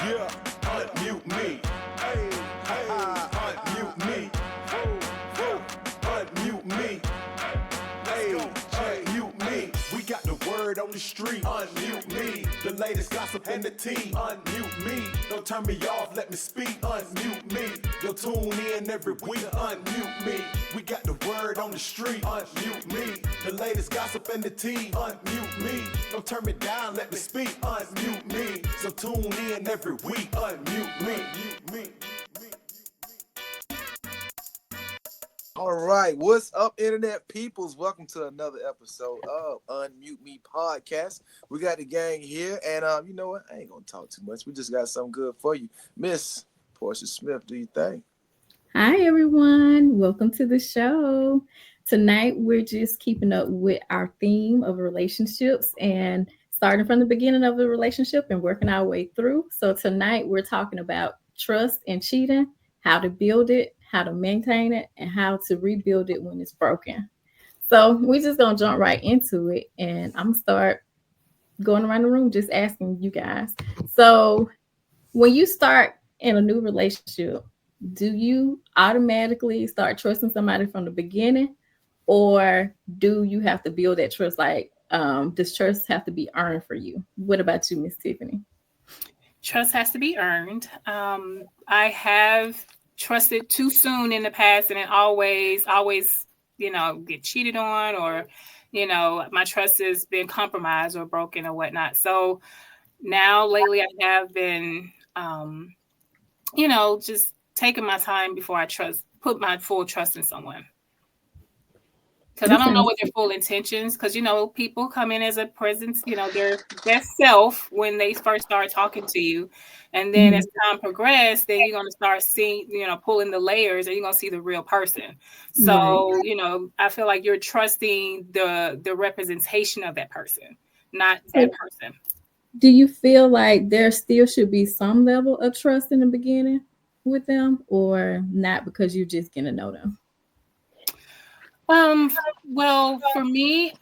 Yeah, unmute me. Hey, unmute me. Unmute me. Hey, unmute me. We got the word on the street. Unmute me. The latest gossip and the tea. Unmute me. Don't turn me off, let me speak. Unmute me. You'll tune in every week. Unmute me. We got the word on the street. Unmute me. The latest gossip and the tea. Unmute me. Don't turn me down, let me speak. Unmute me. So tune in every week. Unmute me. Unmute me. All right, what's up, internet peoples? Welcome to another episode of Unmute Me Podcast. We got the gang here, and you know what? I ain't gonna talk too much. We just got something good for you, Miss Portia Smith. Do you think? Hi, everyone. Welcome to the show. Tonight, we're just keeping up with our theme of relationships and starting from the beginning of the relationship and working our way through. So, tonight, we're talking about trust and cheating, how to build it, how to maintain it, and how to rebuild it when it's broken. So, we're just going to jump right into it. And I'm going to start going around the room just asking you guys. So, when you start in a new relationship, do you automatically start trusting somebody from the beginning, or do you have to build that trust? Like, does trust have to be earned for you? What about you, Miss Tiffany? Trust has to be earned. I have trusted too soon in the past, and it always, get cheated on, or, my trust has been compromised or broken or whatnot. So now lately I have been, just taking my time before I put my full trust in someone. Because I don't know what their full intentions, because, people come in as a presence, their best self when they first start talking to you. And then as time progresses, then you're going to start seeing, pulling the layers, and you're going to see the real person. So, I feel like you're trusting the representation of that person, not that person. Do you feel like there still should be some level of trust in the beginning with them, or not, because you're just going to know them? Well, for me,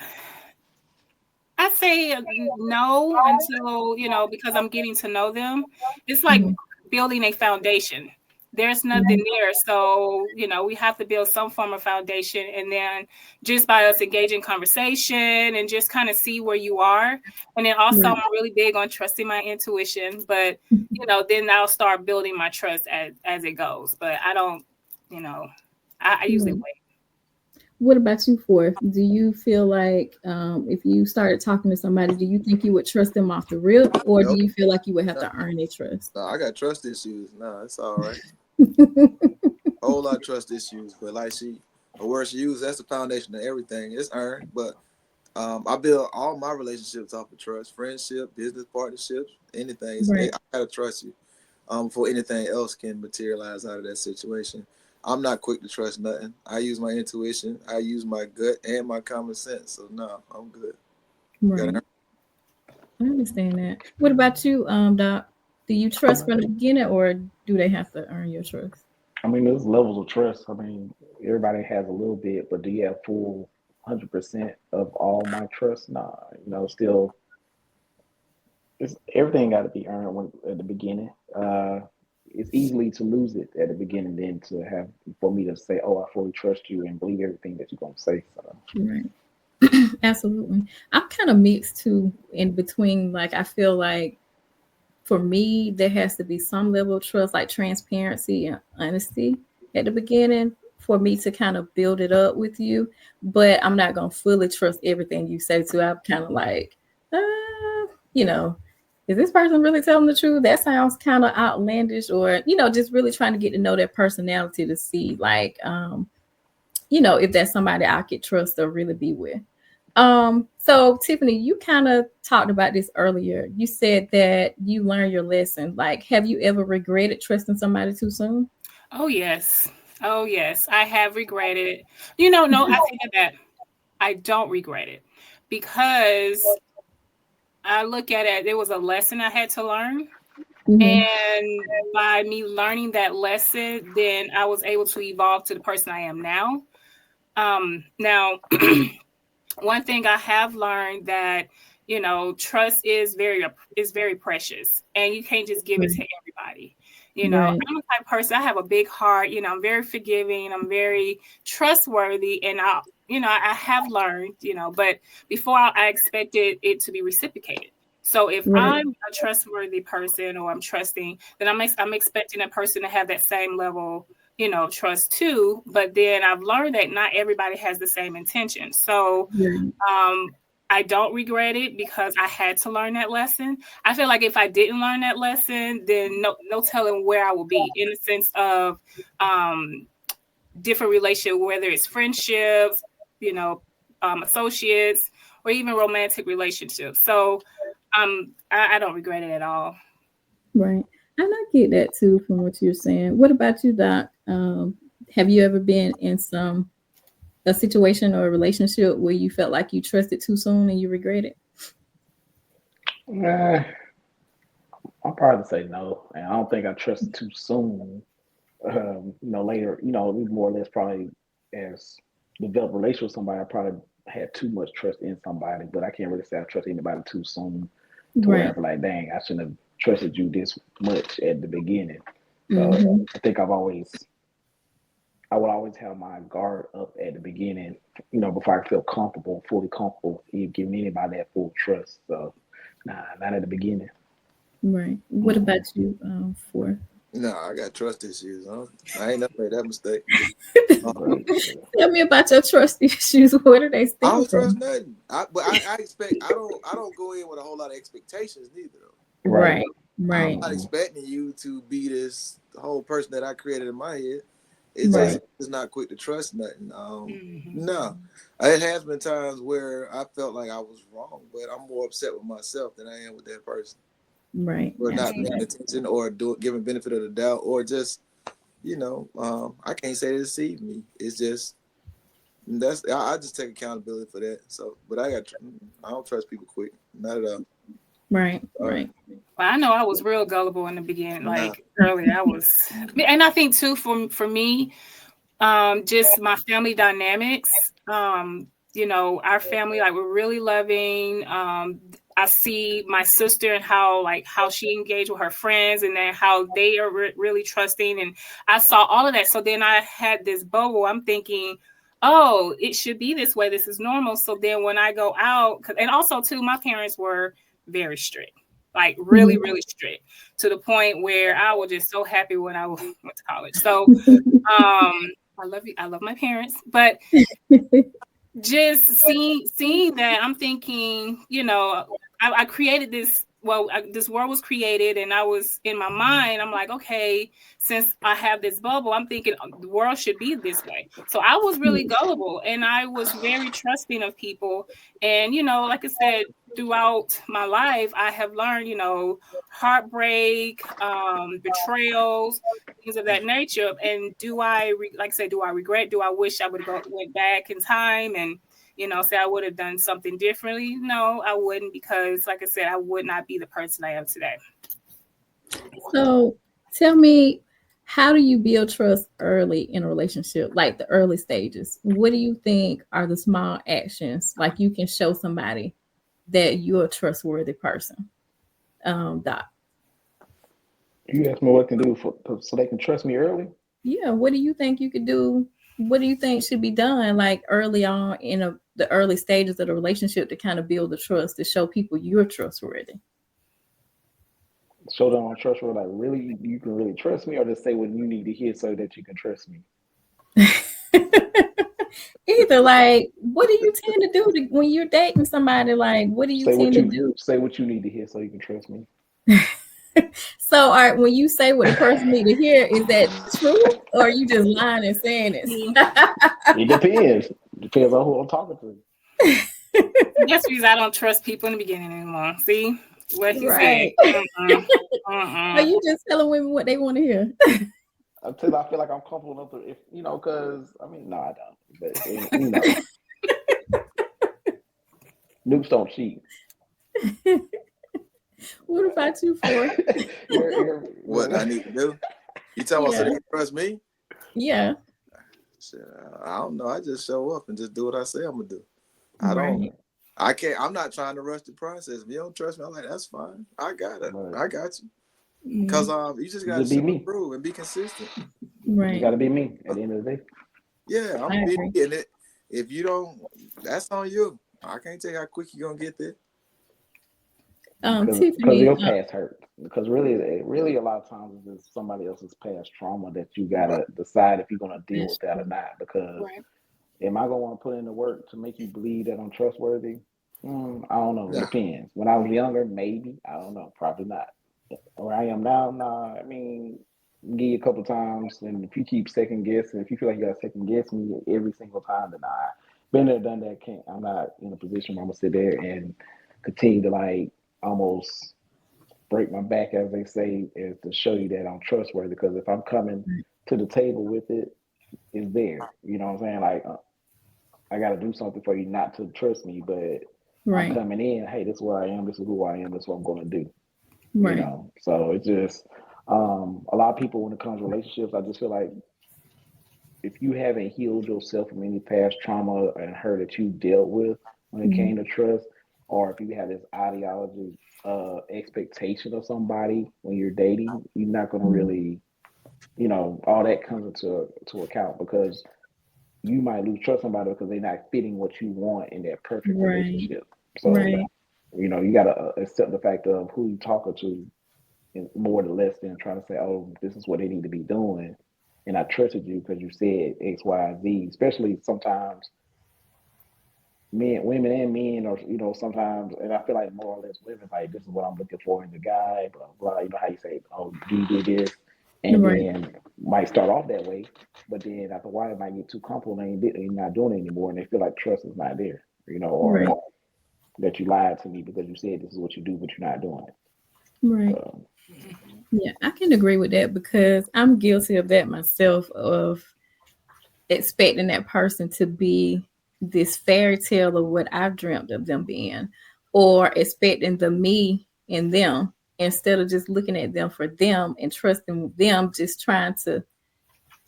I'd say no until, because I'm getting to know them. It's like building a foundation. There's nothing there. So, we have to build some form of foundation. And then just by us engaging conversation and just kind of see where you are. And then also I'm really big on trusting my intuition. But, then I'll start building my trust as it goes. But I don't, I usually wait. What about you, Forth? Do you feel like if you started talking to somebody, do you think you would trust them off the rip, or do you feel like you would have to earn their trust? No, I got trust issues. No, it's all right. Whole lot of trust issues, but like the word she used, that's the foundation of everything. It's earned, but I build all my relationships off of trust, friendship, business partnerships, anything. Right. I gotta trust you before anything else can materialize out of that situation. I'm not quick to trust nothing. I use my intuition. I use my gut and my common sense. So no, I'm good. Right. I understand that. What about you, Doc? Do you trust from the beginning, or do they have to earn your trust? I mean, there's levels of trust. I mean, everybody has a little bit, but do you have full 100% of all my trust? Nah, still, everything got to be earned at the beginning. It's easily to lose it at the beginning than for me to say, oh, I fully trust you and believe everything that you're going to say. So. Right. Absolutely. I'm kind of mixed too in between. Like, I feel like for me, there has to be some level of trust, like transparency and honesty at the beginning for me to kind of build it up with you. But I'm not going to fully trust everything you say too. I'm kind of like, is this person really telling the truth? That sounds kind of outlandish, or, just really trying to get to know their personality to see, like, if that's somebody I could trust or really be with. So Tiffany, you kind of talked about this earlier. You said that you learned your lesson. Like, have you ever regretted trusting somebody too soon? Oh, yes. I have regretted it. No, I think that I don't regret it, because I look at it, it was a lesson I had to learn. And by me learning that lesson, then I was able to evolve to the person I am now. Now, one thing I have learned that you know, trust is very precious, and you can't just give it to everybody. You know, Right. I'm the type of person, I have a big heart, you know, I'm very forgiving, I'm very trustworthy, and I have learned, you know, but before I expected it to be reciprocated. So if Right. I'm a trustworthy person or I'm trusting, then I'm expecting a person to have that same level, you know, trust too. But then I've learned that not everybody has the same intention. So Right. I don't regret it because I had to learn that lesson. I feel like if I didn't learn that lesson, then no telling where I will be in the sense of different relationship, whether it's friendships, you know, associates, or even romantic relationships. So I don't regret it at all. Right. And I get that too from what you're saying. What about you, Doc? Have you ever been in a situation or a relationship where you felt like you trusted too soon and you regret it? Uh, I'll probably say no, and I don't think I trusted too soon. Later, we more or less probably as developed a relationship with somebody, I probably had too much trust in somebody, but I can't really say I trust anybody too soon to where Right. I'm like, dang, I shouldn't have trusted you this much at the beginning. So Mm-hmm. I think I would always have my guard up at the beginning, before I feel comfortable, fully comfortable, giving anybody that full trust. So, nah, not at the beginning. Right. What Mm-mm. about you, for? No, I got trust issues. Huh? I ain't never made that mistake. Right. Tell me about your trust issues. Where do they I stem don't trust from? nothing. I expect. I don't go in with a whole lot of expectations neither. Though. Right. Right. I'm Right. not Mm-mm. expecting you to be this whole person that I created in my head. It's just Right. Right. it's not quick to trust nothing. Mhm. No, it has been times where I felt like I was wrong, but I'm more upset with myself than I am with that person Right. for not paying Absolutely. attention or giving benefit of the doubt or just I can't say they deceived me. It's just I just take accountability for that. So, but I don't trust people quick, not at all. Right. All right, Right. Well, I know I was real gullible in the beginning, nah, like earlier. And I think too for me, just my family dynamics. Our family, like, we're really loving. I see my sister and how she engaged with her friends, and then how they are really trusting, and I saw all of that. So then I had this bubble. I'm thinking, oh, it should be this way. This is normal. So then when I go out, and also too, my parents were very strict, like really, Mhm. really strict, to the point where I was just so happy when I went to college. So I love you. I love my parents, but just seeing that, I'm thinking, I created this. Well, this world was created, and I was in my mind. I'm like, okay, since I have this bubble, I'm thinking the world should be this way. So I was really gullible, and I was very trusting of people. And like I said, throughout my life, I have learned, heartbreak, betrayals, things of that nature. And like I say, do I regret? Do I wish I would have went back in time and say I would have done something differently? No, I wouldn't, because like I said, I would not be the person I am today. So tell me, how do you build trust early in a relationship, like the early stages? What do you think are the small actions like you can show somebody that you're a trustworthy person? Doc. You asked me what I can do so they can trust me early. Yeah, what do you think you could do? What do you think should be done like early on in the early stages of the relationship to kind of build the trust to show people you're trustworthy? Show them I trust you. Like, really, you can really trust me, or just say what you need to hear so that you can trust me. Either, like, what do you tend to do when you're dating somebody? Like, what do you tend to do? Say what you need to hear so you can trust me. So, all right, when you say what a person need to hear, is that true, or are you just lying and saying this? It depends. Depends on who I'm talking to. That's the reason I don't trust people in the beginning anymore. See what he said. Right. Are you just telling women what they want to hear? Until I feel like I'm comfortable enough to, because no, I don't. But noobs don't cheat. What about you, for? what I need to do? You talking about so Yeah. they can trust me? Yeah. Shit, I don't know. I just show up and just do what I say I'm gonna do. I don't. Right. I'm not trying to rush the process. If you don't trust me, I'm like, that's fine. I got it. Right. I got you. Because you just got to be me. through and be consistent. Right. You got to be me at the end of the day. Yeah, I'm I be agree. getting it. If you don't, that's on you. I can't tell you how quick you're going to get there. Because Tiffany, your past hurt. Because really, a lot of times it's somebody else's past trauma that you gotta decide if you're gonna deal with that or not. Because Right. am I gonna want to put in the work to make you believe that I'm trustworthy? I don't know. It Nah. depends. When I was younger, maybe. I don't know. Probably not. Where I am now, nah. I mean, give you a couple times, and if you keep second guessing, if you feel like you gotta second guess me every single time, then I been there, done that. Can't. I'm not in a position where I'm gonna sit there and continue to like almost break my back, as they say, is to show you that I'm trustworthy. Because if I'm coming to the table with it, it's there. You know what I'm saying? Like, I got to do something for you not to trust me, but I'm right, coming in. Hey, this is where I am. This is who I am. This is what I'm going to do. You right, know. So it's just a lot of people when it comes to relationships. I just feel like if you haven't healed yourself from any past trauma and hurt that you dealt with when it came to trust, or if you have this ideology, expectation of somebody when you're dating, you're not going to really, all that comes into account because you might lose trust somebody because they're not fitting what you want in that perfect right, relationship. So, right, you got to accept the fact of who you're talking to and more or less than trying to say, oh, this is what they need to be doing. And I trusted you because you said X, Y, Z, especially sometimes women and men, or sometimes, and I feel like more or less women like this is what I'm looking for in the guy, blah blah. You know how you say, oh, do you do this, and right, then might start off that way, but then after a while it might get too comfortable and they're not doing it anymore, and they feel like trust is not there, or right, that you lied to me because you said this is what you do, but you're not doing it. right. So, Yeah, I can agree with that because I'm guilty of that myself, of expecting that person to be this fairy tale of what I've dreamt of them being, or expecting the me in them instead of just looking at them for them and trusting them, just trying to,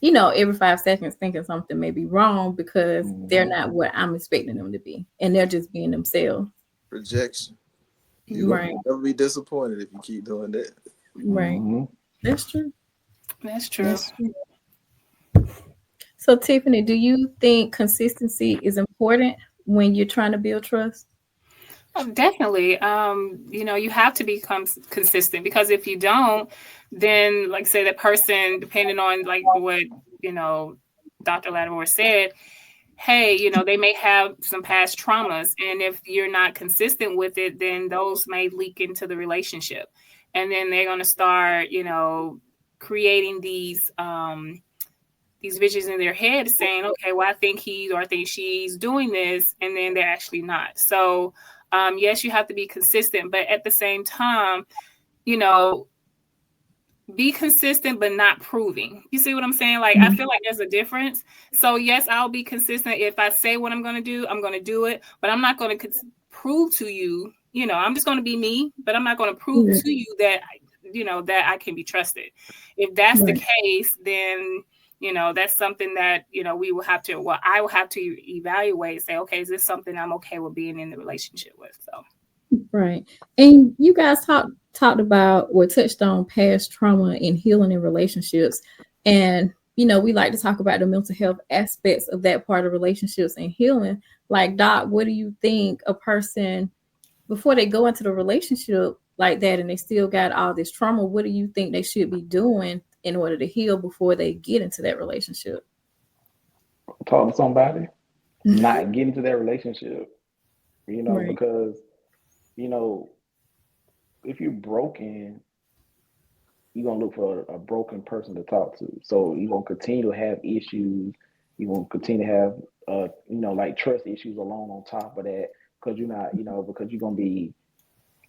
every 5 seconds thinking something may be wrong because they're not what I'm expecting them to be and they're just being themselves. Rejection. You're Right, going to never be disappointed if you keep doing that. right. That's true. That's true. That's true. So, Tiffany, do you think consistency is important when you're trying to build trust? Oh, definitely. You have to become consistent because if you don't, then like say that person, depending on like what, Dr. Lattimore said, hey, they may have some past traumas. And if you're not consistent with it, then those may leak into the relationship. And then they're going to start, creating these visions in their head saying, okay, well, I think he or I think she's doing this. And then they're actually not. So, yes, you have to be consistent. But at the same time, be consistent, but not proving. You see what I'm saying? Like, I feel like there's a difference. So yes, I'll be consistent. If I say what I'm going to do, I'm going to do it, but I'm not going to prove to you, I'm just going to be me, but I'm not going to prove to you that, that I can be trusted. If that's the case, then, that's something that, we will have to, I will have to evaluate, say, okay, is this something I'm okay with being in the relationship with? So. Right. And you guys talked about or touched on past trauma and healing in relationships. And, we like to talk about the mental health aspects of that part of relationships and healing. Like, Doc, what do you think a person, before they go into the relationship like that and they still got all this trauma, what do you think they should be doing in order to heal before they get into that relationship? Talk to somebody, not get into that relationship, Right. because if you're broken, you're gonna look for a broken person to talk to. So you're gonna continue to have issues. You're gonna continue to have like trust issues alone on top of that because you're not, because you're gonna be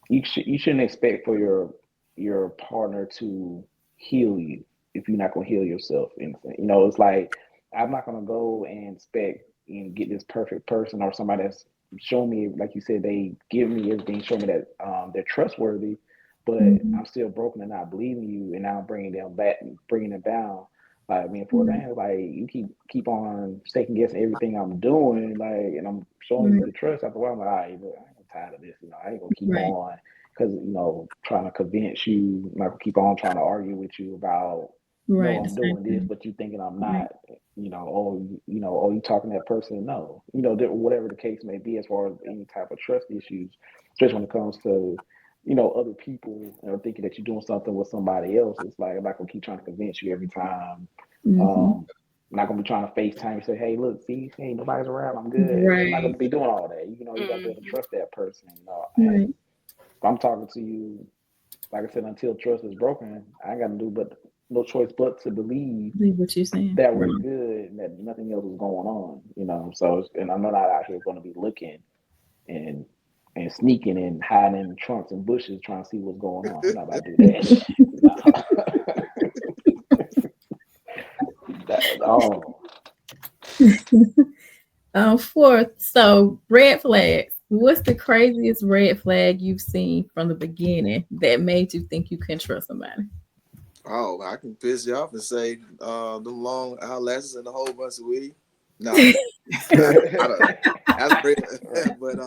you shouldn't expect for your partner to heal you if you're not gonna heal yourself. It's like I'm not gonna go and expect and get this perfect person or somebody that's show me, like you said, they give me everything, show me that they're trustworthy, but I'm still broken and not believing you, and now I'm bringing them down. Like, I mean, for example, like you keep on second guessing everything I'm doing, like, and I'm showing you the trust. After a while, I'm like, all right, look, I'm tired of this. I ain't gonna keep on because trying to convince you. I'm not gonna keep on trying to argue with you about no, I'm doing this, but you thinking I'm not. Oh, you talking to that person? No, whatever the case may be, as far as any type of trust issues, especially when it comes to other people thinking that you're doing something with somebody else. It's like I'm not gonna keep trying to convince you every time. I'm not gonna be trying to FaceTime and say, "Hey, look, see, hey, nobody's around. I'm good." I'm not gonna be doing all that. You gotta be able to trust that person. And if I'm talking to you, like I said, until trust is broken, I ain't got to do but no choice but to believe what you're saying. that we're good and that nothing else is going on. So, and I'm not out here going to be looking and sneaking and hiding in trunks and bushes trying to see what's going on. I'm not about to do that. Fourth, so red flags. What's the craziest red flag you've seen from the beginning that made you think you couldn't trust somebody? Oh, I can piss you off and say them long eyelashes and a whole bunch of weed. No, that's great. But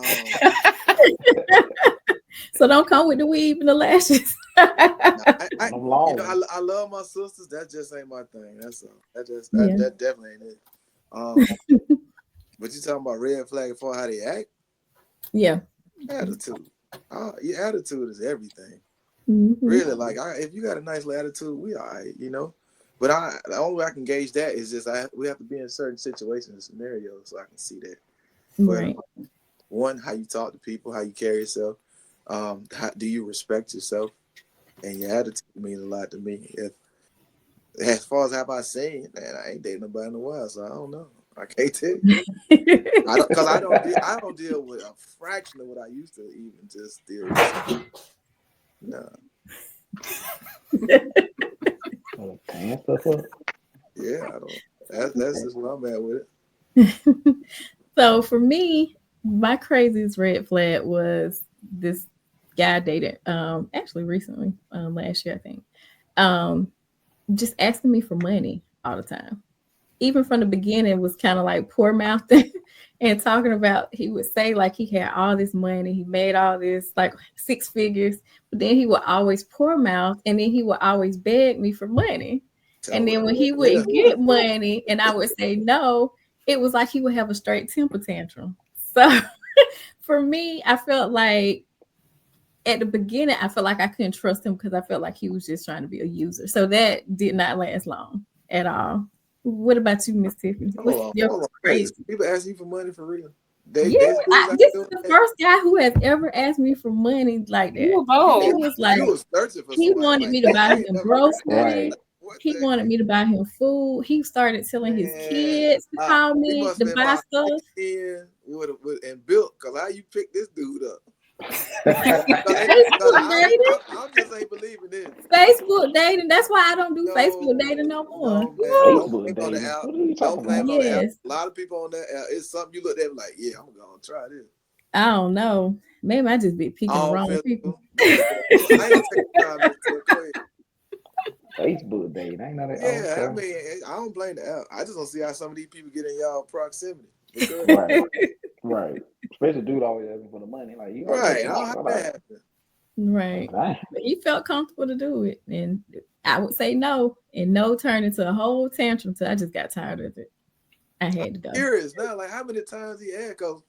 so don't come with the weave and the lashes. I love my sisters. That just ain't my thing. That's all. That definitely ain't it. But you talking about red flag for how they act? Yeah. Attitude. Your attitude is everything. Mm-hmm. Really, like if you got a nice little attitude, we all right, But the only way I can gauge that is just we have to be in certain situations and scenarios so I can see that. Right. But, one, how you talk to people, how you carry yourself, how do you respect yourself, and your attitude means a lot to me. As far as how about saying, man, I ain't dating nobody in a while, so I don't know. I can't tell you. Because I don't deal with a fraction of what I used to even just deal with. No. Yeah, I don't. That's just where I'm at with it. So for me, my craziest red flag was this guy I dated actually recently, last year, I think. Just asking me for money all the time. Even from the beginning, was kind of like poor mouthing and talking about, he would say like he had all this money, he made all this like 6 figures, but then he would always poor mouth and then he would always beg me for money. And then when he wouldn't get money and I would say no, it was like he would have a straight temper tantrum. So for me, I felt like at the beginning, I felt like I couldn't trust him because I felt like he was just trying to be a user. So that did not last long at all. What about you, Miss Tiffany? Hold on. People ask you for money for real? This is the first guy who has ever asked me for money like that. He was like, he wanted me to buy him groceries. Right. He wanted me to buy him food. He started telling his kids to call me to buy stuff. And built, because how you pick this dude up? I just ain't believing this. Facebook dating. That's why I don't do Facebook dating no more. Facebook dating. Don't blame on the app. A lot of people on that app. It's something you look at like, yeah, I'm gonna try this. I don't know. Maybe I just be picking the wrong people. Facebook dating. I know that. Yeah, I mean, I don't blame the app. I just don't see how some of these people get in y'all proximity. Right. Especially dude always asking for the money. Like you right. I don't have that happen. Right. But he felt comfortable to do it. And I would say no. And no turned into a whole tantrum until I just got tired of it. I had to go. Curious now, like how many times he had? Because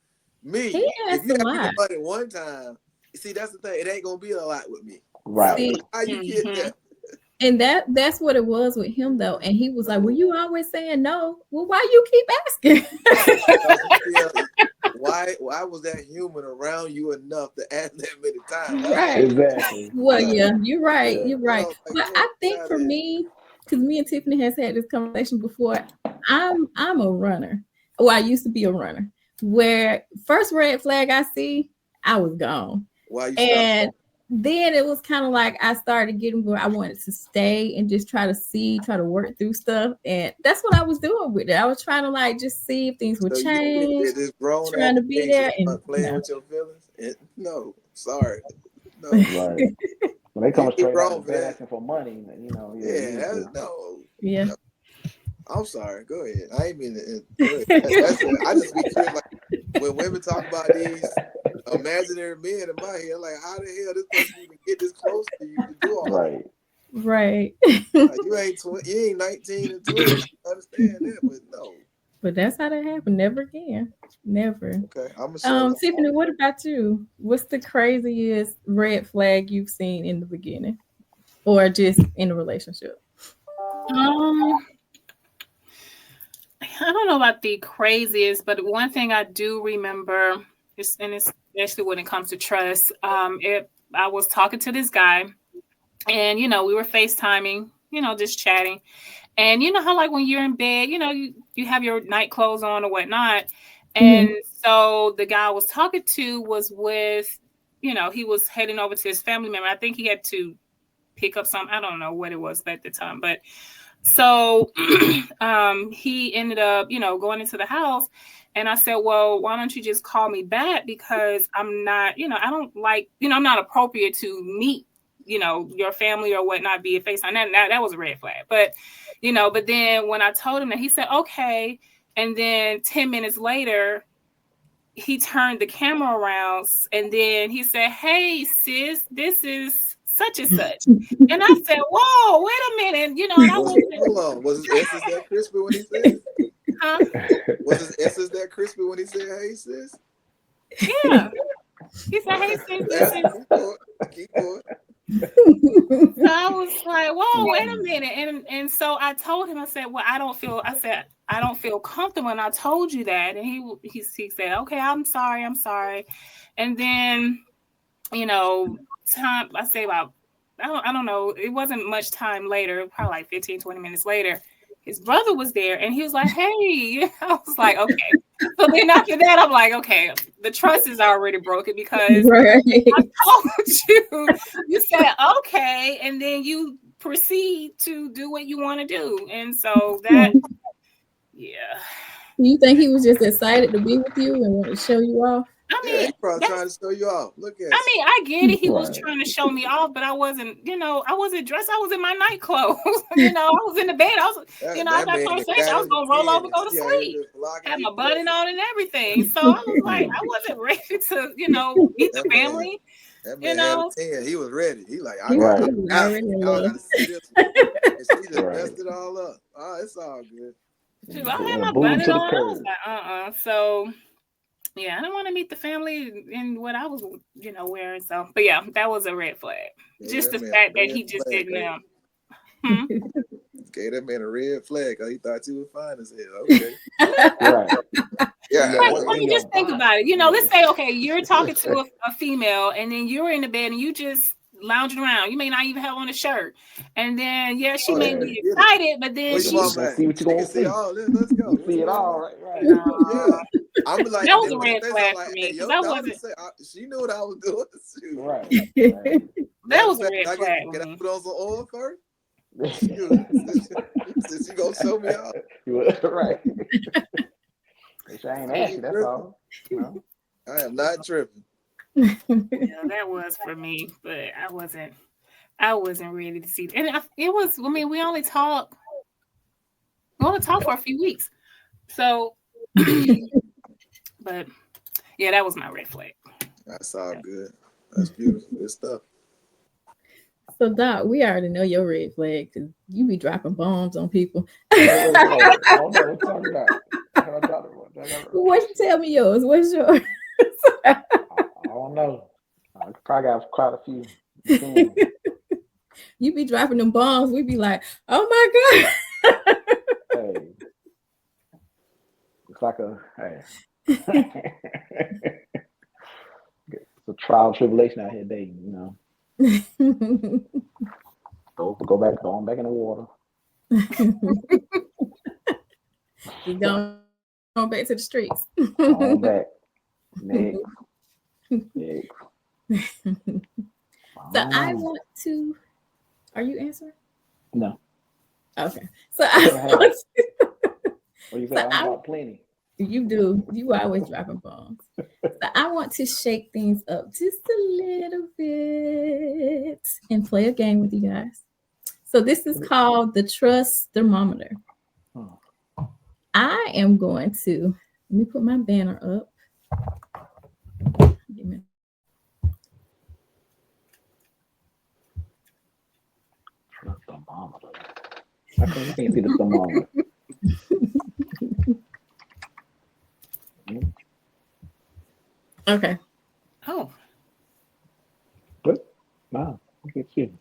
if you ask me the money one time, see, that's the thing. It ain't gonna be a lot with me. Right. See, how you get that? And that's what it was with him though. And he was like, well, you always saying no. Well, why you keep asking? Why was that human around you enough to ask that many times? Right. Exactly. Well, yeah, you're right. Yeah. You're right. But I think for me, because me and Tiffany has had this conversation before, I'm a runner. Well, I used to be a runner. Where first red flag I see, I was gone. Why you and then it was kind of like I started getting where I wanted to stay and just try to work through stuff. And that's what I was doing with it. I was trying to like just see if things would change. Trying to be there and playing with your feelings. No, sorry. No. Right. When they come straight out asking for money, Yeah. Yeah. I'm sorry. Go ahead. I ain't mean to. Go ahead. That's it. I just be curious, like when women talk about these imaginary men in my head, like how the hell this person even get this close to you to do all Right. Right. that? Like, you ain't 19 and 20. I understand that, but no. But that's how that happened. Never again. Never. Okay, I'm gonna Tiffany, what about you? What's the craziest red flag you've seen in the beginning, or just in a relationship? I don't know about the craziest, but one thing I do remember is, and especially when it comes to trust, I was talking to this guy, and we were FaceTiming, just chatting, and you know how like when you're in bed, you have your night clothes on or whatnot, and so the guy I was talking to was with, he was heading over to his family member. I think he had to pick up something. I don't know what it was at the time, but. So he ended up, going into the house, and I said, well, why don't you just call me back? Because I'm not, I don't like, I'm not appropriate to meet, your family or whatnot via FaceTime. That was a red flag. But, but then when I told him that, he said, okay. And then 10 minutes later, he turned the camera around and then he said, hey, sis, this is such and such. And I said, whoa, wait a minute. Hold on. Was his essence that crispy when he said it? Huh? Was his essence that crispy when he said, hey, sis? Yeah. He said, hey, sis, this is. Keep going. So I was like, whoa, wait a minute. And so I told him, I said, well, I don't feel comfortable. And I told you that. And he said, okay, I'm sorry. And then, time, I say about, I don't know, it wasn't much time later, probably like 15, 20 minutes later, his brother was there and he was like, hey, I was like, okay. So then after that, I'm like, okay, the trust is already broken because Right. I told you said, okay, and then you proceed to do what you want to do. And so that, yeah. You think he was just excited to be with you and want to show you off? I mean, he's probably trying to show you off. Look at I mean, I get it. He was Right. trying to show me off, but I wasn't, I wasn't dressed. I was in my night clothes. I was in the bed. I was, I got conversation. I was going to roll over, go to sleep. Had my button on and everything. So I was like, I wasn't ready to, meet the family. That man had a 10. He was ready. He like, I Right. got to see this one. And she just Right. messed it all up. Oh, it's all good. Dude, I had my Boom button to the on. I was curb. like, So yeah, I don't want to meet the family in what I was, wearing. So, but yeah, that was a red flag. Yeah, Just the that man fact a that red he just flag, didn't. Gave that man a red flag because he thought you were fine as hell. Okay. Right. Yeah. I mean, just think about it. Let's say, okay, you're talking to a female, and then you're in the bed, and you just lounging around. You may not even have on a shirt, and then she may be excited, but then Where she your mom at? See what you gonna see. All this. Let's go. You see it all, right? Yeah. I'm like, that was a red flag for me because I wasn't. She knew what I was doing. Shoot. Right. That was a red flag. Can I put on some oil first? She gonna show me out. Right. I ain't asked you, that's all. No. I am not tripping. Yeah, that was for me, but I wasn't ready to see it. And it was, we only talked for a few weeks. So, but yeah, that was my red flag. That's all good. That's beautiful. Good stuff. So, Doc, we already know your red flag because you be dropping bombs on people. I don't know what you're talking about. What? Tell me yours. What's yours? I don't know. I probably got quite a few. You be dropping them bombs. We be like, oh my God. Hey. It's like hey. It's a trial and tribulation out here dating, Go back in the water. You going back to the streets. On back. Next. So I want to. Are you answering? No. Okay. So I want to. What do you say? I'm about plenty. You do. You always dropping bombs. So I want to shake things up just a little bit and play a game with you guys. So this is called the trust thermometer. I am going to let me put my banner up. Give me- Trust thermometer. I can't see the thermometer. Okay. Oh, But no, look at you.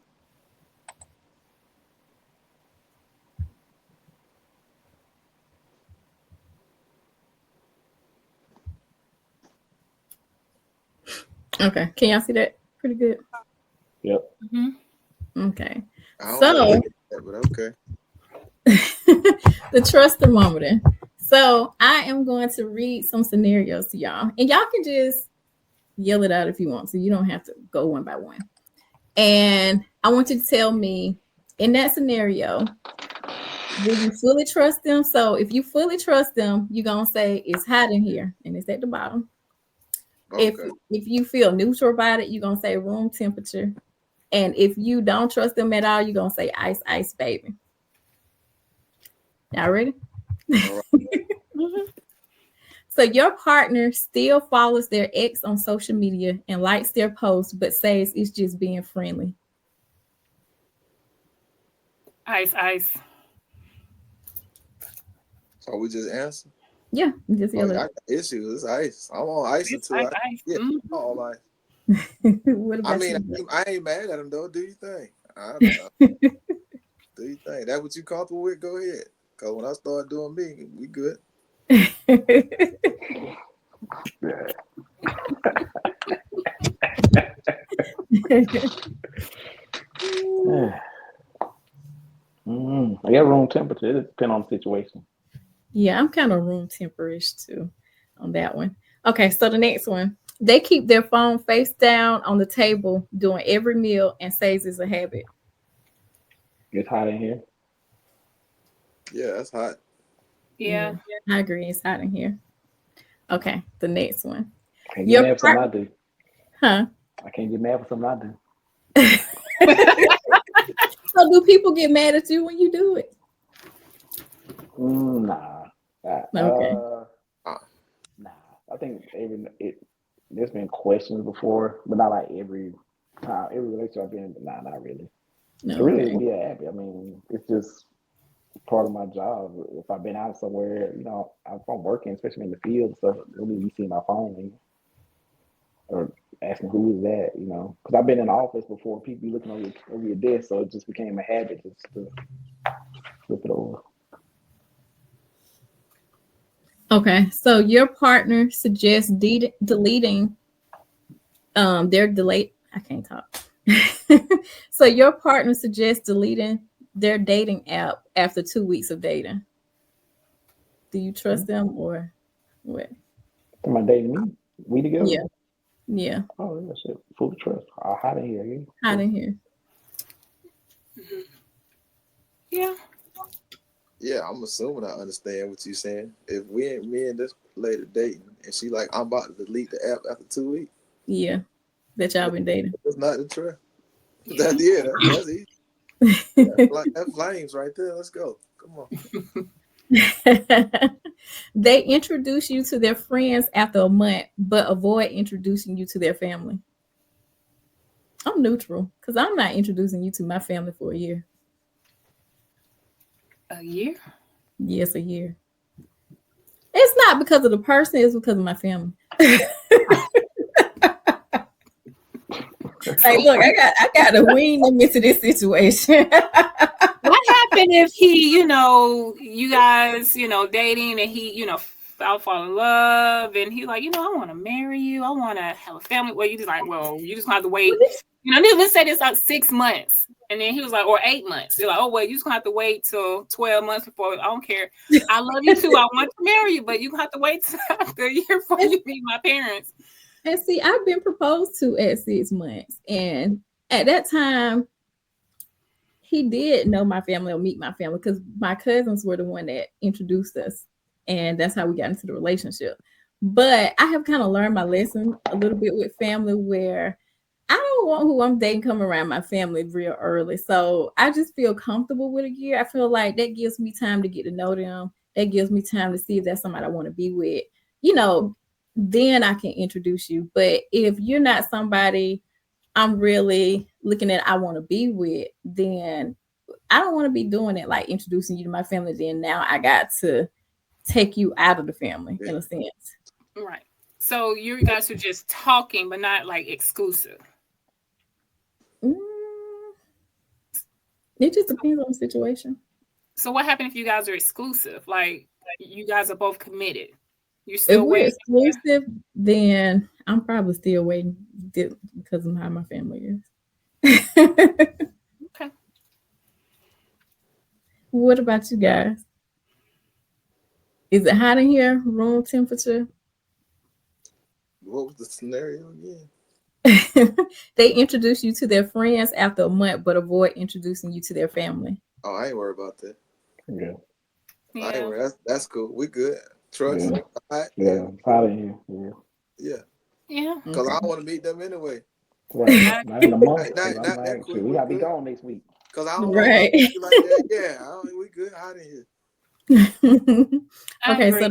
Okay. Can y'all see that? Pretty good. Yep. Okay. I don't So know that, but okay. the trust thermometer. So I am going to read some scenarios to y'all, and y'all can just yell it out if you want to. You don't have to go one by one. And I want you to tell me in that scenario, will you fully trust them? So if you fully trust them, you're gonna say it's hot in here and it's at the bottom. Okay. If you feel neutral about it, you're gonna say room temperature. And if you don't trust them at all, you're gonna say ice, ice, baby. Y'all ready? All right. So your partner still follows their ex on social media and likes their posts, but says it's just being friendly. ice, ice. So we just answer. Yeah, just Oh, yell I it. got issues. It's ice. I'm on ice It's until ice, I ice. yeah, Mhm. all ice. What I about mean, you? I ain't mad at him though. Do you think? I don't know. Do you think that what you comfortable with? Go ahead. Cause when I start doing me, we good. Yeah. I get room temperature. It depends on the situation. Yeah, I'm kind of room temperish too on that one. Okay, so the next one. They keep their phone face down on the table during every meal and says it's a habit. It's hot in here. Yeah, that's hot. Yeah. I agree. It's hot in here. Okay, the next one. Can't get Your mad for something I do. Huh? I can't get mad for something I do. So do people get mad at you when you do it? Nah. Okay. Nah. I think there's been questions before, but not like every time. Every relationship I've been in, nah, not really. It really Okay. would be a habit. I mean, it's just part of my job. If I've been out somewhere, if I'm working, especially in the field, so really you see my phone or asking who is that, because I've been in the office before. People be looking over your desk, so it just became a habit just to flip it over. Okay. So your partner suggests deleting their delete. I can't talk. So your partner suggests deleting their dating app after 2 weeks of dating. Do you trust them or what? Am I dating me? We together? Yeah. Yeah. Oh, yeah, shit. Full trust. Hot in here. Yeah. Hot in here. Yeah. Yeah, I'm assuming I understand what you're saying. If me and this lady dating and she like, I'm about to delete the app after 2 weeks. Yeah. That y'all been dating. That's not the truth. Yeah. That's easy. That flames right there. Let's go. Come on. They introduce you to their friends after a month, but avoid introducing you to their family. I'm neutral because I'm not introducing you to my family for a year. A year? Yes, a year. It's not because of the person, it's because of my family. Like, look, I got to wean them into this situation. What happened if he, you guys, dating and he, fall in love and he like, I want to marry you. I want to have a family. Well, you just like, well, you just gonna have to wait. Let's say it's like 6 months. And then he was like, or 8 months. You're like, oh, well, you just gonna have to wait till 12 months before. I don't care. I love you too. I want to marry you, but you gonna have to wait till after a year before you meet my parents. And see, I've been proposed to at 6 months. And at that time, he did know my family or meet my family because my cousins were the one that introduced us. And that's how we got into the relationship. But I have kind of learned my lesson a little bit with family where I don't want who I'm dating come around my family real early. So I just feel comfortable with a year. I feel like that gives me time to get to know them. That gives me time to see if that's somebody I want to be with. You know, then I can introduce you. But if you're not somebody I'm really looking at I want to be with, then I don't want to be doing it like introducing you to my family. Then now I got to take you out of the family in a sense. Right. So you guys are just talking, but not like exclusive. It just depends on the situation. So what happened if you guys are exclusive? Like you guys are both committed. You're If still we're waiting. exclusive, then I'm probably still waiting because of how my family is. Okay. What about you guys? Is it hot in here? Room temperature? What was the scenario again? They introduce you to their friends after a month, but avoid introducing you to their family. Oh, I ain't worried about that. Yeah. I ain't worried. That's cool. We good. Trust. Yeah. Right? Yeah. It's hot in here. Yeah. Yeah. Because Okay. I want to meet them anyway. Right. Not in a month. Not 'cause I'm that like, quick. shit, we gotta be gone next week. Because I don't Right. want to like that. Yeah, we good. Hot in here. Okay, so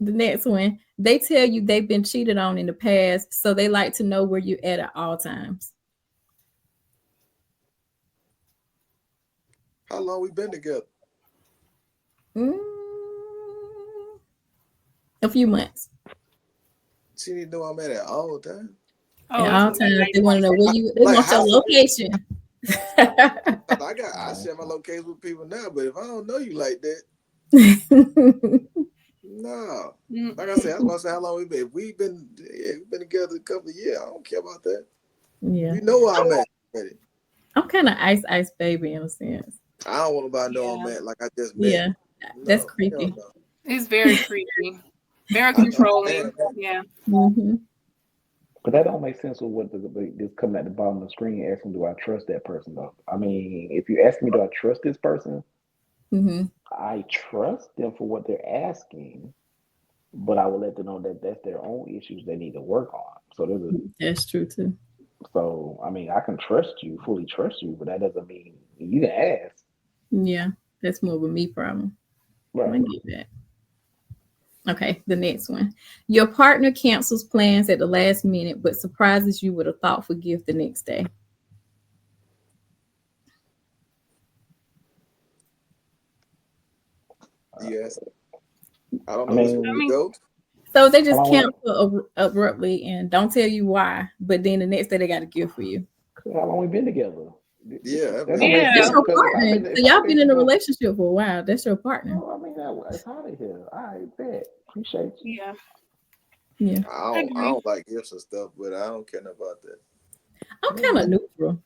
the next one, they tell you they've been cheated on in the past, so they like to know where you're at all times. How long we been together? A few months. She didn't know I'm at all time. Oh, At all times, they want to know where you. They Like, want your how- location. I share my location with people now, but if I don't know you like that, no. Like I said, that's why I said how long we been. If we've been together a couple of years. I don't care about that. Yeah, You know where I'm at. Ready. I'm kind of ice baby in a sense. I don't want nobody to know I'm at like I just met. Yeah, that's No, creepy. hell no. It's very creepy. Very controlling. Yeah. Mm-hmm. But that don't make sense with what this coming at the bottom of the screen asking, do I trust that person though? I mean, if you ask me, do I trust this person? Mm-hmm. I trust them for what they're asking, but I will let them know that that's their own issues they need to work on. So That's true too. So I mean, I can trust you, fully trust you, but that doesn't mean you can ask. Yeah, that's more of a me problem. Right. I get that. Okay, the next one. Your partner cancels plans at the last minute, but surprises you with a thoughtful gift the next day. Yes. I don't know which way to go. So they just cancel abruptly and don't tell you why, but then the next day they got a gift for you. How long we been together? Yeah, That's your partner. So y'all been in a relationship for a while. That's your partner. Oh, I mean, it's out of here. I bet. Appreciate you. Yeah. Yeah. I don't like gifts and stuff, but I don't care about that. I'm kind of neutral.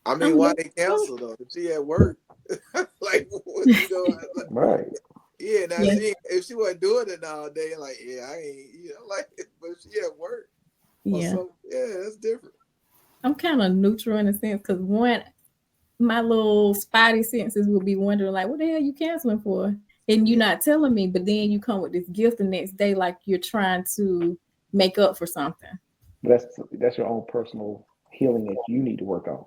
I mean, why they cancel though? If she at work, like you know, like, right? Yeah. Now if she wasn't doing it all day, like I ain't, like, but if she at work, yeah, that's different. I'm kind of neutral in a sense because my little spidey senses will be wondering like, what the hell you canceling for? And you're not telling me, but then you come with this gift the next day, like you're trying to make up for something. That's your own personal healing that you need to work on.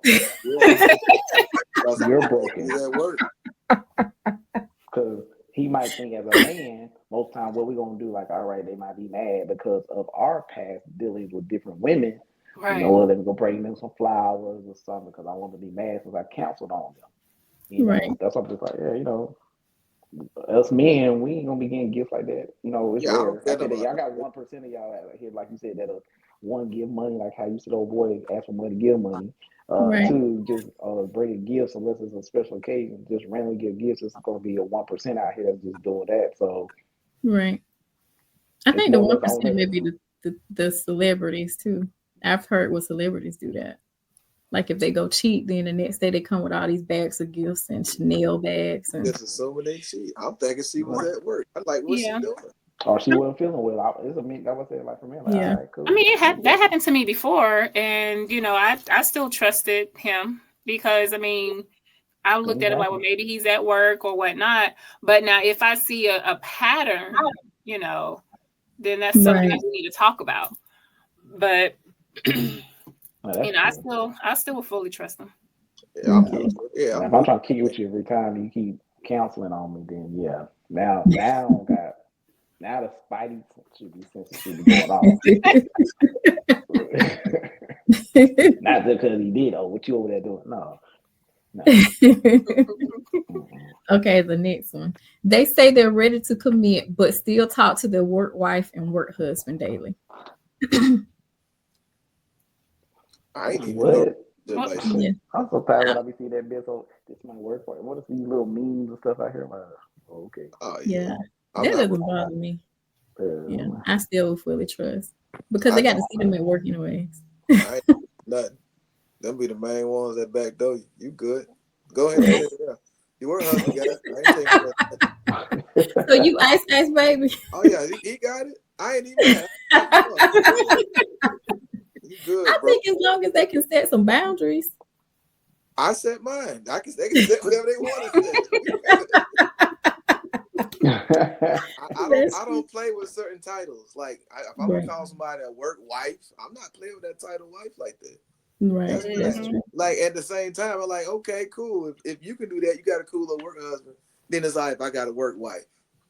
You're broken. At work. Because he might think as a man, most times what we're gonna do, like, all right, they might be mad because of our past dealings with different women. Right. You know, let me go bring them some flowers or something because I want to be mad since I canceled on them. You know, right. That's what I'm just like, yeah, you know, us men, we ain't gonna be getting gifts like that. You know, it's rare. Y'all got 1% of y'all out here, like you said, that one give money, like how you said, old boy ask for money, give money. Right. Two, just bring gifts unless it's a special occasion. Just randomly give gifts. It's gonna be a 1% out here that's just doing that. So, right. I think the 1% may be the celebrities too. I've heard what celebrities do that. Like if they go cheat, then the next day they come with all these bags of gifts and Chanel bags. And this is so many cheat. I'm thinking she was at work. I'm like, what's she doing? Or she wasn't feeling well. It's a me. That was it. Like for me, like, yeah. all right, cool. I mean, that happened to me before, and you know, I still trusted him because I mean, I looked at it like, well, maybe he's at work or whatnot. But now, if I see a pattern, you know, then that's something that we need to talk about. But And I still will fully trust them. Yeah, I'm Okay. good. Yeah, Now, I'm if I'm good. trying to keep with you every time you keep counseling on me, then yeah. Now the Spidey senses should be going off. Not just because he did. Oh, what you over there doing? No. Okay, the next one. They say they're ready to commit, but still talk to their work wife and work husband daily. I ain't even know What? shit like that. Yeah. I'm so tired when I be seeing that bill. So this might work for it. What is these little memes and stuff out here? Like, okay. Oh Yeah. I'm That not doesn't with bother me. Yeah. Um, I still fully trust because they got to see them at work anyways. I ain't nothing. Them be the main ones that back door. You good? Go ahead and get it out. Your work husband got it. I ain't taking that. So you ice baby. Oh yeah, he got it. I ain't even mad. You good, I bro? think as long as they can set some boundaries. I set mine. They can set whatever they want to set. I don't play with certain titles. Like if I'm gonna call somebody a work wife, I'm not playing with that title wife like that. Right. That's true. like at the same time, I'm like, okay, cool. If you can do that, you got a cool little work husband. Then it's like if I got a work wife.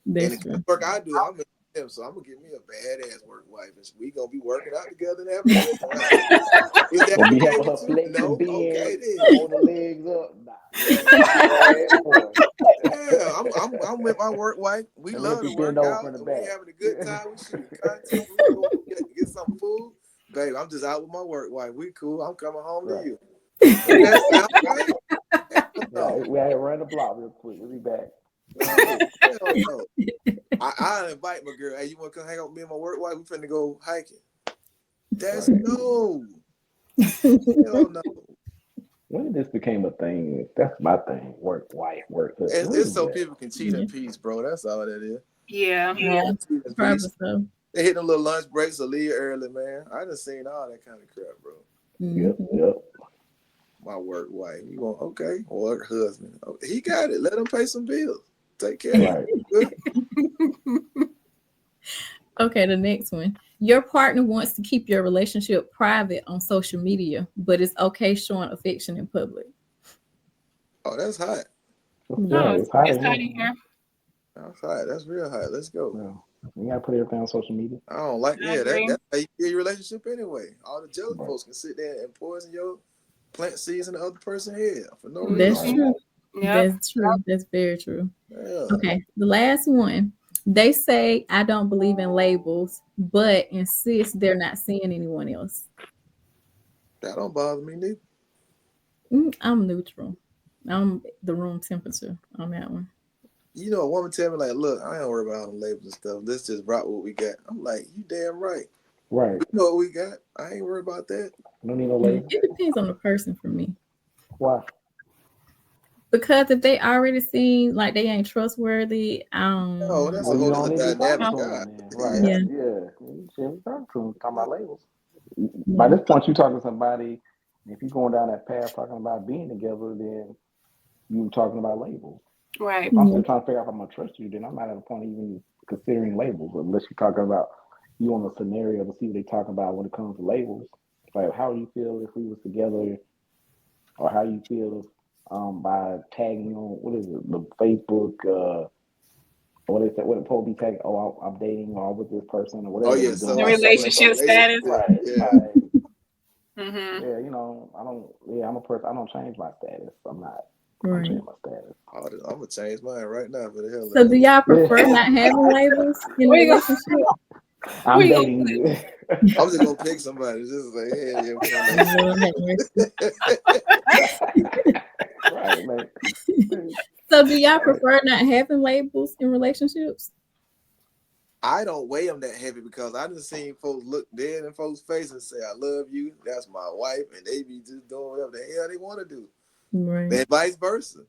That's And true. the work I do, I'm in him, so I'm gonna get me a badass work wife, and we gonna be working out together and having a good time. Is that We'll be okay having her with you? flex No, and bend, okay then. hold the legs up. Yeah, I'm with my work wife. We And love let to you work bend over out, from the and we back. having a good time. We shooting content. We go get some food, babe. I'm just out with my work wife. We cool. I'm coming home to you. That sound right? Yeah, we had to run the block real quick. We'll be back. Hell no. I invite my girl. Hey, you want to come hang out with me and my work wife? We finna go hiking. That's no. Hell no. When this became a thing, that's my thing. Work, wife, work. It's so people can cheat in peace, bro. That's all that is. Yeah. Cheat in Probably peace. so. They hit them little lunch breaks or leave early, man. I done seen all that kind of crap, bro. Yep. My work wife. You want okay? Work husband. Oh, he got it. Let him pay some bills. Take care of it. Okay, the next one. Your partner wants to keep your relationship private on social media, but it's okay showing affection in public. Oh, that's hot. Yeah, it's hot in here. That's hot. That's real hot. Let's go. Yeah. You gotta put everything on social media. I don't like I agree. that's how you get your relationship anyway. All the jealous folks can sit there and poison your plant seeds in the other person's head for no reason. That's true. Yep. That's true. That's very true. Yeah. Okay, the last one. They say I don't believe in labels, but insist they're not seeing anyone else. That don't bother me neither. I'm neutral. I'm the room temperature on that one. You know, a woman tell me like, look, I ain't worry about all the labels and stuff. Let's just rock what we got. I'm like, you damn right. Right. We know what we got. I ain't worried about that. No need no label. It depends on the person for me. Why? Because if they already seem like they ain't trustworthy, No, that's a you whole don't other need to talk dynamic. to them, man. Right. Yeah. You shouldn't talk to them. Talking about labels. By this point, you talking to somebody. If you're going down that path talking about being together, then you talking about labels. Right. If I'm still trying to figure out if I'm gonna trust you, then I'm not at a point of even considering labels, unless you're talking about you on a scenario to see what they're talking about when it comes to labels. Like, how do you feel if we was together, or how you feel by tagging on what is it, the Facebook, what is that? What it probably be tagging? Oh, I'm dating or with this person or whatever. Oh yeah, so The relationship status. right. Yeah. Mm-hmm. Yeah, you know, I'm a person. I don't change my status. I'm not. Right. Change my status. I'm gonna change mine right now for the hell of So it. do y'all prefer not having labels in a Where you go? relationship? I'm Where you dating you. I'm just gonna pick somebody. Just like, hell yeah, we on that. Right, man. So do y'all prefer not having labels in relationships? I don't weigh them that heavy because I done seen folks look dead in folks' face and say, I love you, that's my wife, and they be just doing whatever the hell they want to do. Right. And vice versa.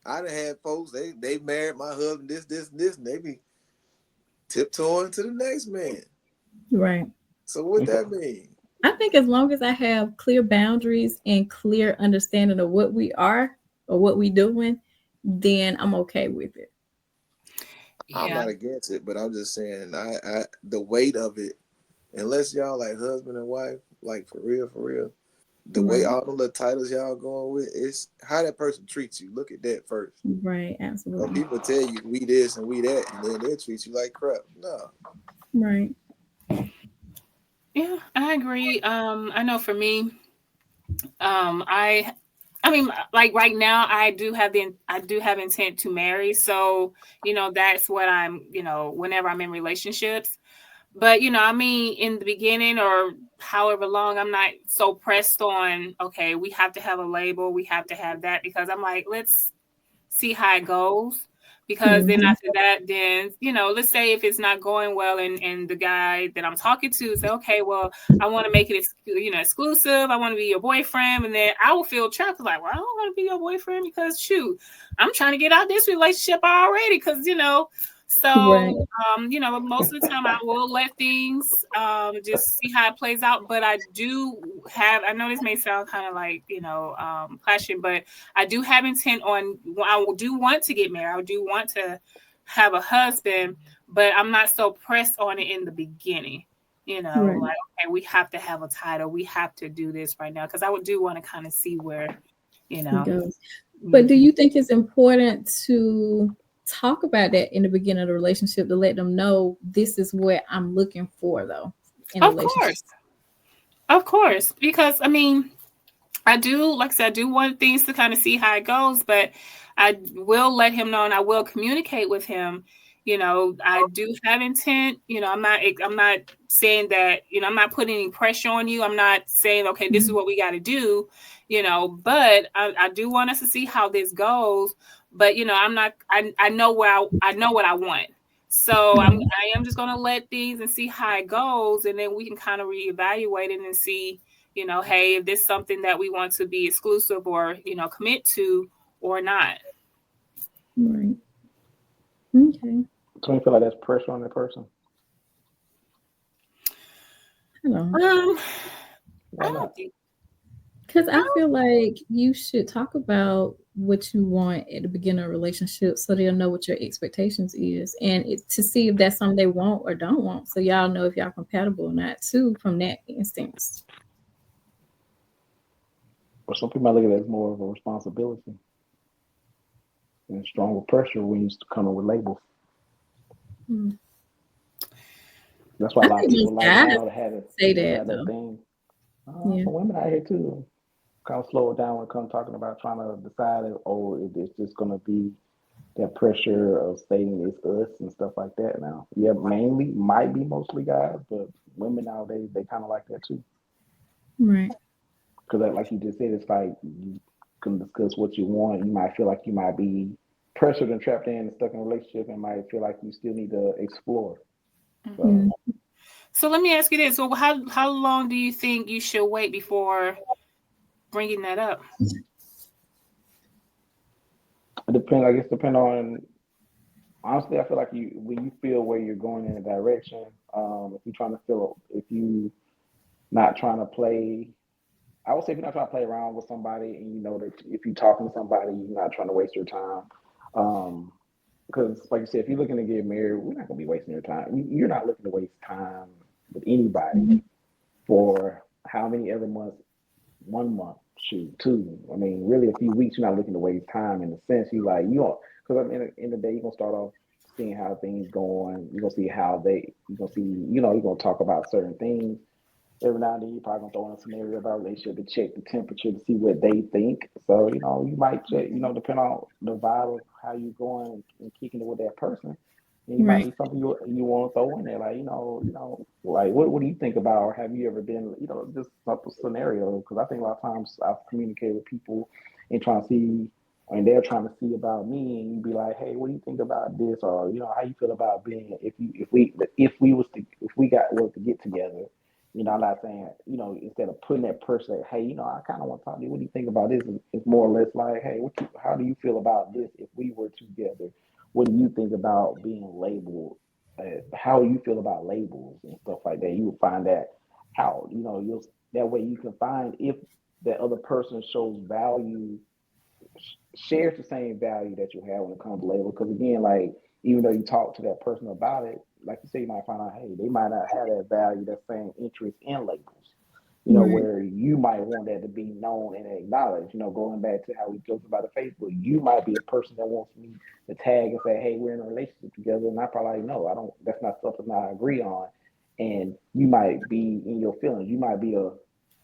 I done had folks, they married my husband, this, and they be tiptoeing to the next man. Right. So what that mean? I think as long as I have clear boundaries and clear understanding of what we are or what we doing, then I'm okay with it. I'm not against it, but I'm just saying I the weight of it, unless y'all like husband and wife, like for real, the way all the little titles y'all going with, it's how that person treats you. Look at that first. Right, So absolutely. people tell you we this and we that, and then they'll treat you like crap. No. Right. Yeah, I agree. I know for me, I mean, like right now, I do have intent to marry. So, that's what I'm, whenever I'm in relationships. But, I mean, in the beginning or however long, I'm not so pressed on, okay, we have to have a label, we have to have that, because I'm like, let's see how it goes. Because then after that, then, let's say if it's not going well and the guy that I'm talking to say, okay, well, I want to make it, exclusive. I want to be your boyfriend. And then I will feel trapped. Like, well, I don't want to be your boyfriend because shoot, I'm trying to get out of this relationship already. Because, so, Right. most of the time I will let things just see how it plays out. But I know this may sound kind of like, clashing, but I do have intent on, I do want to get married. I do want to have a husband, but I'm not so pressed on it in the beginning. Like, okay, we have to have a title. We have to do this right now. Because I do want to kind of see where, It goes. But do you think it's important to talk about that in the beginning of the relationship to let them know this is what I'm looking for, though? Of course. Because, I mean, I do, like I said, I do want things to kind of see how it goes, but I will let him know and I will communicate with him. I do have intent. I'm not saying that, I'm not putting any pressure on you. I'm not saying, okay, this is what we got to do, but I do want us to see how this goes. But, I know I know what I want. So I am just going to let things and see how it goes. And then we can kind of reevaluate it and see, hey, if this is something that we want to be exclusive or, commit to or not. Right. Okay. So you feel like that's pressure on that person? I don't Why not? Because I feel like you should talk about what you want at the beginning of a relationship so they'll know what your expectations is and to see if that's something they want or don't want. So y'all know if y'all compatible or not too from that instance. But some people might look at it as more of a responsibility and stronger pressure when you come up with labels. That's why a lot of people like now to have it. Say that thing. Some women out here too kind of slow it down when it comes talking about trying to decide if it's just going to be that pressure of stating it's us and stuff like that. Now, yeah, might be mostly guys, but women nowadays they kind of like that too. Right. Because like you just said, it's like you can discuss what you want. You might feel like you might be pressured and trapped in and stuck in a relationship and might feel like you still need to explore. So let me ask you this. So how long do you think you should wait before bringing that up? It depends. I guess depend on. Honestly, I feel like when you feel where you're going in a direction, if you not trying to play, I would say if you're not trying to play around with somebody and you know that if you're talking to somebody, you're not trying to waste your time. Because like you said, if you're looking to get married, we're not going to be wasting your time. You're not looking to waste time with anybody for how many other months? 1 month, shoot, 2. I mean, really a few weeks, you're not looking to waste time in the sense because in the day, you're going to start off seeing how things going. You're going to see you're going to talk about certain things. Every now and then, you're probably going to throw in a scenario about relationship to check the temperature to see what they think. So, you might check, depend on the vibe of how you're going and kicking it with that person. And might be something you want to throw in there, like like what do you think about, or have you ever been, just a scenario? Because I think a lot of times I've communicated with people and trying to see, and they're trying to see about me, and you be like, hey, what do you think about this, or how you feel about being if we was to get together. I'm not saying, instead of putting that person, hey, I kind of want to talk to you. What do you think about this? It's more or less like, hey, how do you feel about this if we were together? What do you think about being labeled? How you feel about labels and stuff like that? You will find that out. That way you can find if that other person shows value, shares the same value that you have when it comes to labels. Because again, like even though you talk to that person about it, like you say, you might find out, hey, they might not have that value, that same interest in labels. Right. where you might want that to be known and acknowledged. Going back to how we joked about the Facebook, you might be a person that wants me to tag and say, hey, we're in a relationship together. And I probably like, no, I don't, that's not something I agree on. And you might be in your feelings. You might be a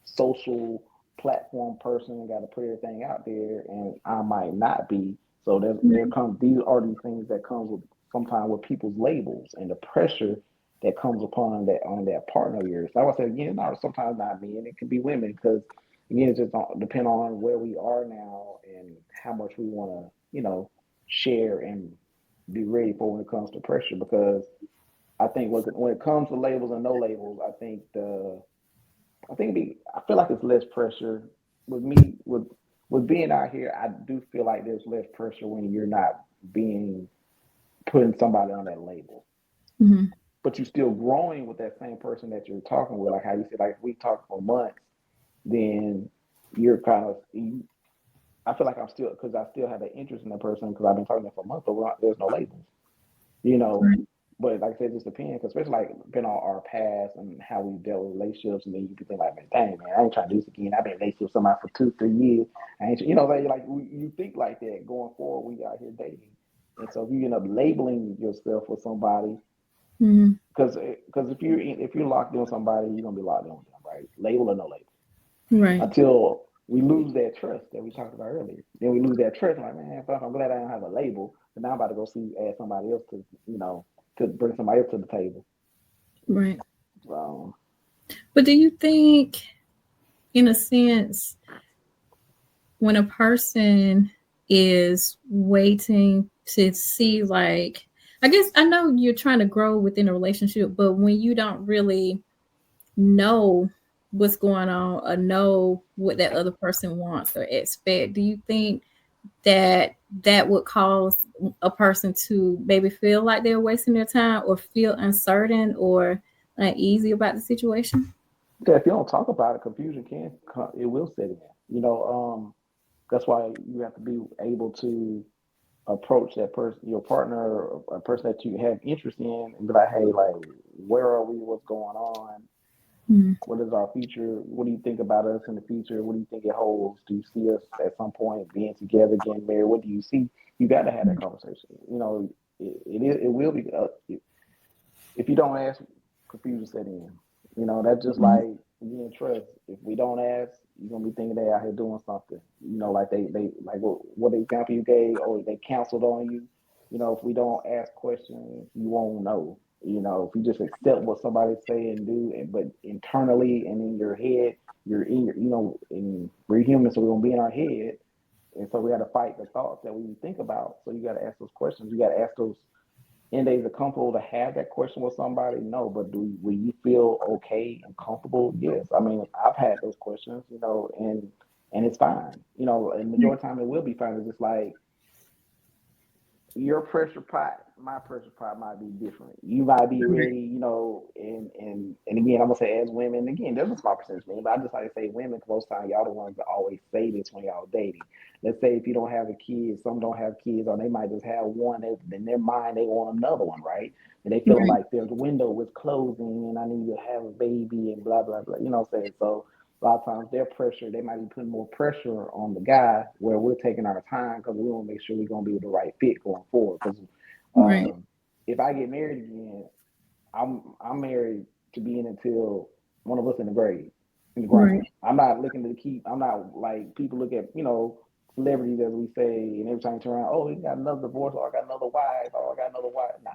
social platform person and got to put everything out there, and I might not be. So there comes these are these things that comes with sometimes with people's labels and the pressure that comes upon that partner of yours. So I would say again, not sometimes not men, it can be women because again, it just don't depend on where we are now and how much we want to, share and be ready for when it comes to pressure. Because I think when it comes to labels and no labels, I feel like it's less pressure with me with being out here. I do feel like there's less pressure when you're not being putting somebody on that label, Mm-hmm. but you're still growing with that same person that you're talking with. Like how you said, like if we talk for months, then you're kind of. I feel like I'm still because I still have an interest in that person because I've been talking to them for months, but there's no labels, you know. Right. But like I said, it just depends, because especially like been on our past and how we dealt with relationships, and then you be thinking like, man, dang, man, I ain't trying to do this again. I've been in a relationship with somebody for 2-3 years. I ain't, you think like that going forward when you're out here dating. And so if you end up labeling yourself with somebody, Mm-hmm. because if you're locked in with somebody, you're gonna be locked in with them, right? Label or no label, Right. until we lose that trust that we talked about earlier. Then we lose that trust. I'm like, man, I'm glad I don't have a label. But now I'm about to go add somebody else to, to bring somebody else to the table. Right. So, But do you think, in a sense, when a person is waiting to see, like, I guess I know you're trying to grow within a relationship, but when you don't really know what's going on or know what that other person wants or expect, do you think that would cause a person to maybe feel like they're wasting their time or feel uncertain or uneasy about the situation? yeah, if you don't talk about it, confusion it will set in. That's why you have to be able to approach that person, your partner, or a person that you have interest in, and be like, hey, like, where are we? What's going on? Mm-hmm. What is our future? What do you think about us in the future? What do you think it holds? Do you see us at some point being together, getting married? What do you see? You got to have that conversation. It will be. If you don't ask, confusion set in. That's just like being trust. If we don't ask, you're gonna be thinking they out here doing something. Like they like what example you gave, or they canceled on you. If we don't ask questions, you won't know. If you just accept what somebody say and do, but internally and in your head, you're in your, and we're human, so we're gonna be in our head, and so we got to fight the thoughts that we think about. So you got to ask those questions. You got to ask those. And is it comfortable to have that question with somebody? No, but will you feel okay and comfortable? Yes. I mean, I've had those questions, and it's fine. And majority of the time it will be fine. It's just like your pressure pot, my pressure pot might be different. You might be ready, and again, I'm gonna say as women, again, there's a small percentage men, but I just like to say women, because most time y'all the ones that always say this when y'all dating. Let's say if you don't have a kid, some don't have kids, or they might just have one. In their mind, they want another one, right? And they feeling like their window is closing, and I need to have a baby, and blah blah blah. You know what I'm saying? So a lot of times their pressure, they might be putting more pressure on the guy, where we're taking our time because we want to make sure we're gonna be the right fit going forward. Because Right. if I get married again, I'm married to be in until one of us in the grave, in the ground. Right. I'm not looking to keep. I'm not like people look at celebrities, as we say, and every time you turn around, oh, he got another divorce, or I got another wife, or I got another wife. Nah,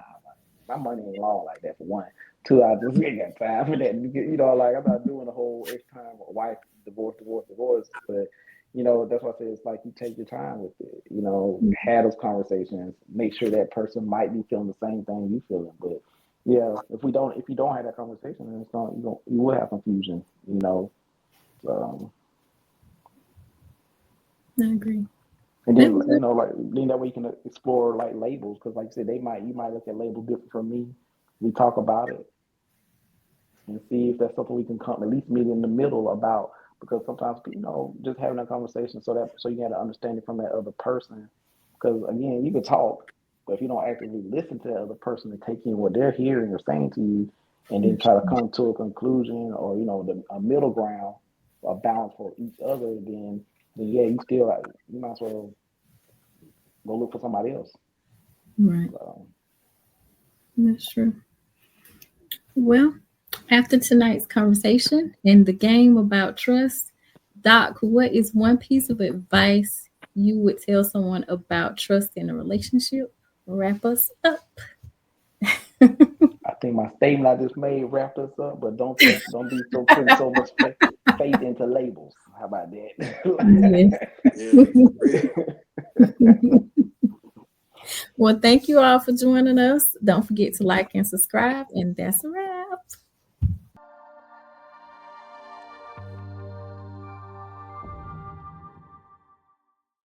my money ain't long like that, for one. Two, I just ain't got time for that. Like I'm not doing the whole every time a wife divorce. But that's why I say it's like you take your time with it. Have those conversations. Make sure that person might be feeling the same thing you feeling. But yeah, if you don't have that conversation, then you will have confusion. So, I agree. and then then that way you can explore like labels, because like you said, you might look at label different from me. We talk about it and see if that's something we can come at least meet in the middle about, because sometimes just having that conversation so you get an understanding from that other person, because again, you can talk, but if you don't actively listen to the other person and take in what they're hearing or saying to you, and then try to come to a conclusion or a middle ground, a balance for each other, then yeah, you might as well go look for somebody else. Right. That's true. Well, after tonight's conversation and the game about trust, Doc, what is one piece of advice you would tell someone about trust in a relationship? Wrap us up. I think my statement I just made wrapped us up, but don't be so putting so much faith into labels. How about that? Well, thank you all for joining us. Don't forget to like and subscribe, and that's a wrap.